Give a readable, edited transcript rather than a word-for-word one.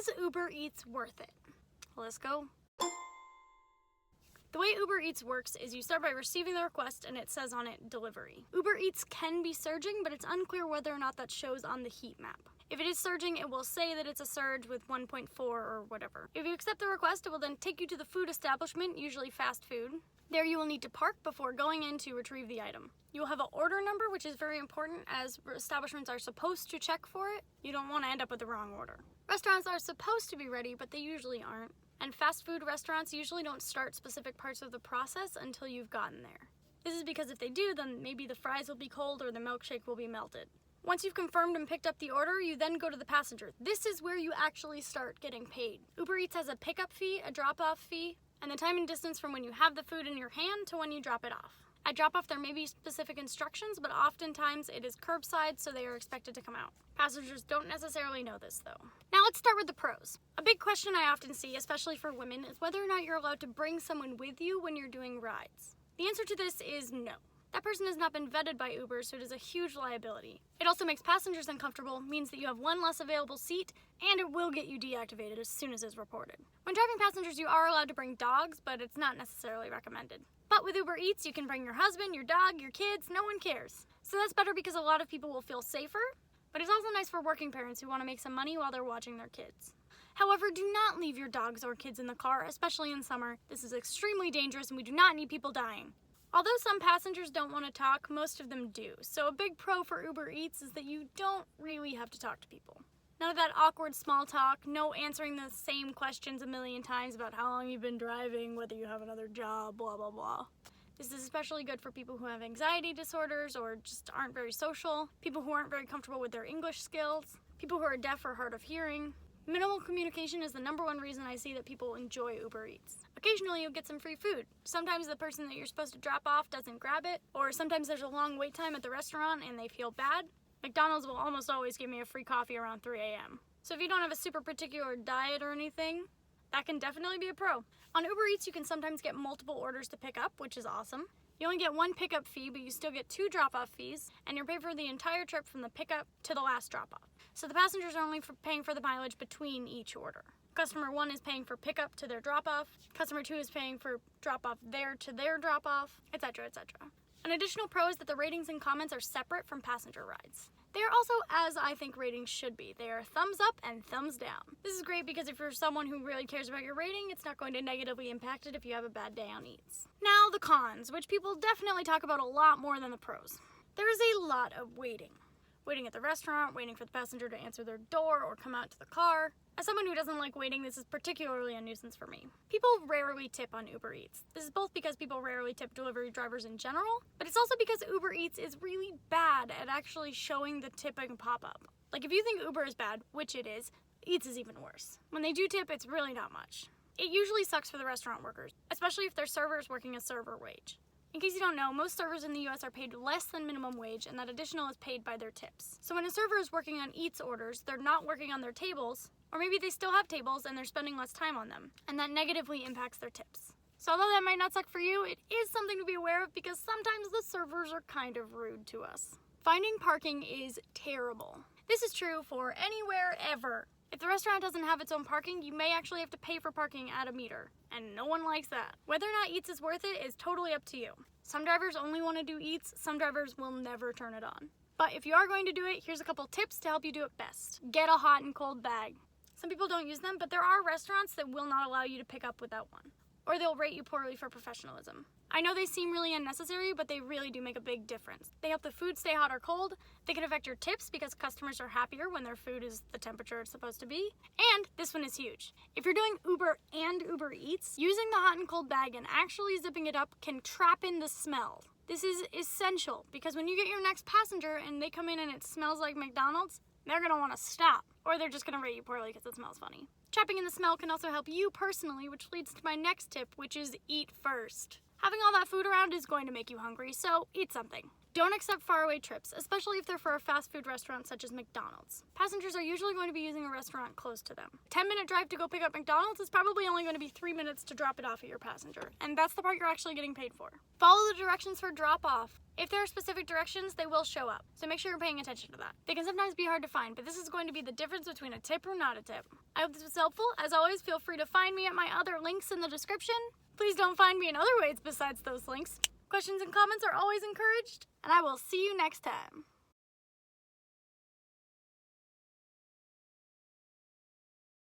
Is Uber Eats worth it? Let's go. The way Uber Eats works is you start by receiving the request and it says on it, delivery. Uber Eats can be surging, but it's unclear whether or not that shows on the heat map. If it is surging, it will say that it's a surge with 1.4 or whatever. If you accept the request, it will then take you to the food establishment, usually fast food. There you will need to park before going in to retrieve the item. You will have an order number, which is very important as establishments are supposed to check for it. You don't want to end up with the wrong order. Restaurants are supposed to be ready, but they usually aren't. And fast food restaurants usually don't start specific parts of the process until you've gotten there. This is because if they do, then maybe the fries will be cold or the milkshake will be melted. Once you've confirmed and picked up the order, you then go to the passenger. This is where you actually start getting paid. Uber Eats has a pickup fee, a drop-off fee, and the time and distance from when you have the food in your hand to when you drop it off. At drop-off, there may be specific instructions, but oftentimes it is curbside, so they are expected to come out. Passengers don't necessarily know this, though. Now let's start with the pros. A big question I often see, especially for women, is whether or not you're allowed to bring someone with you when you're doing rides. The answer to this is no. That person has not been vetted by Uber, so it is a huge liability. It also makes passengers uncomfortable, means that you have one less available seat, and it will get you deactivated as soon as it's reported. When driving passengers, you are allowed to bring dogs, but it's not necessarily recommended. But with Uber Eats, you can bring your husband, your dog, your kids, no one cares. So that's better because a lot of people will feel safer, but it's also nice for working parents who want to make some money while they're watching their kids. However, do not leave your dogs or kids in the car, especially in summer. This is extremely dangerous and we do not need people dying. Although some passengers don't want to talk, most of them do. So a big pro for Uber Eats is that you don't really have to talk to people. None of that awkward small talk, no answering the same questions a million times about how long you've been driving, whether you have another job, blah, blah, blah. This is especially good for people who have anxiety disorders or just aren't very social, people who aren't very comfortable with their English skills, people who are deaf or hard of hearing. Minimal communication is the #1 reason I see that people enjoy Uber Eats. Occasionally you'll get some free food. Sometimes the person that you're supposed to drop off doesn't grab it, or sometimes there's a long wait time at the restaurant and they feel bad. McDonald's will almost always give me a free coffee around 3 a.m. So if you don't have a super particular diet or anything, that can definitely be a pro. On Uber Eats, you can sometimes get multiple orders to pick up, which is awesome. You only get 1 pickup fee, but you still get 2 drop-off fees, and you're paid for the entire trip from the pickup to the last drop-off. So the passengers are only paying for the mileage between each order. Customer 1 is paying for pickup to their drop-off. Customer 2 is paying for drop-off there to their drop-off, etc., etc. An additional pro is that the ratings and comments are separate from passenger rides. They are also as I think ratings should be. They are thumbs up and thumbs down. This is great because if you're someone who really cares about your rating, it's not going to negatively impact it if you have a bad day on Eats. Now the cons, which people definitely talk about a lot more than the pros. There is a lot of waiting. Waiting at the restaurant, waiting for the passenger to answer their door or come out to the car. As someone who doesn't like waiting, this is particularly a nuisance for me. People rarely tip on Uber Eats. This is both because people rarely tip delivery drivers in general, but it's also because Uber Eats is really bad at actually showing the tipping pop-up. Like if you think Uber is bad, which it is, Eats is even worse. When they do tip, it's really not much. It usually sucks for the restaurant workers, especially if their server is working a server wage. In case you don't know, most servers in the US are paid less than minimum wage, and that additional is paid by their tips. So when a server is working on Eats orders, they're not working on their tables, or maybe they still have tables and they're spending less time on them, and that negatively impacts their tips. So although that might not suck for you, it is something to be aware of because sometimes the servers are kind of rude to us. Finding parking is terrible. This is true for anywhere ever. If the restaurant doesn't have its own parking, you may actually have to pay for parking at a meter, and no one likes that. Whether or not Eats is worth it is totally up to you. Some drivers only want to do Eats, some drivers will never turn it on. But if you are going to do it, here's a couple tips to help you do it best. Get a hot and cold bag. Some people don't use them, but there are restaurants that will not allow you to pick up without one. Or they'll rate you poorly for professionalism. I know they seem really unnecessary, but they really do make a big difference. They help the food stay hot or cold. They can affect your tips because customers are happier when their food is the temperature it's supposed to be. And this one is huge. If you're doing Uber and Uber Eats, using the hot and cold bag and actually zipping it up can trap in the smell. This is essential because when you get your next passenger and they come in and it smells like McDonald's, they're gonna wanna stop. Or they're just gonna rate you poorly because it smells funny. Trapping in the smell can also help you personally, which leads to my next tip, which is eat first. Having all that food around is going to make you hungry, so eat something. Don't accept faraway trips, especially if they're for a fast food restaurant such as McDonald's. Passengers are usually going to be using a restaurant close to them. A 10-minute drive to go pick up McDonald's is probably only going to be 3 minutes to drop it off at your passenger, and that's the part you're actually getting paid for. Follow the directions for drop-off. If there are specific directions, they will show up, so make sure you're paying attention to that. They can sometimes be hard to find, but this is going to be the difference between a tip or not a tip. I hope this was helpful. As always, feel free to find me at my other links in the description. Please don't find me in other ways besides those links. Questions and comments are always encouraged, and I will see you next time.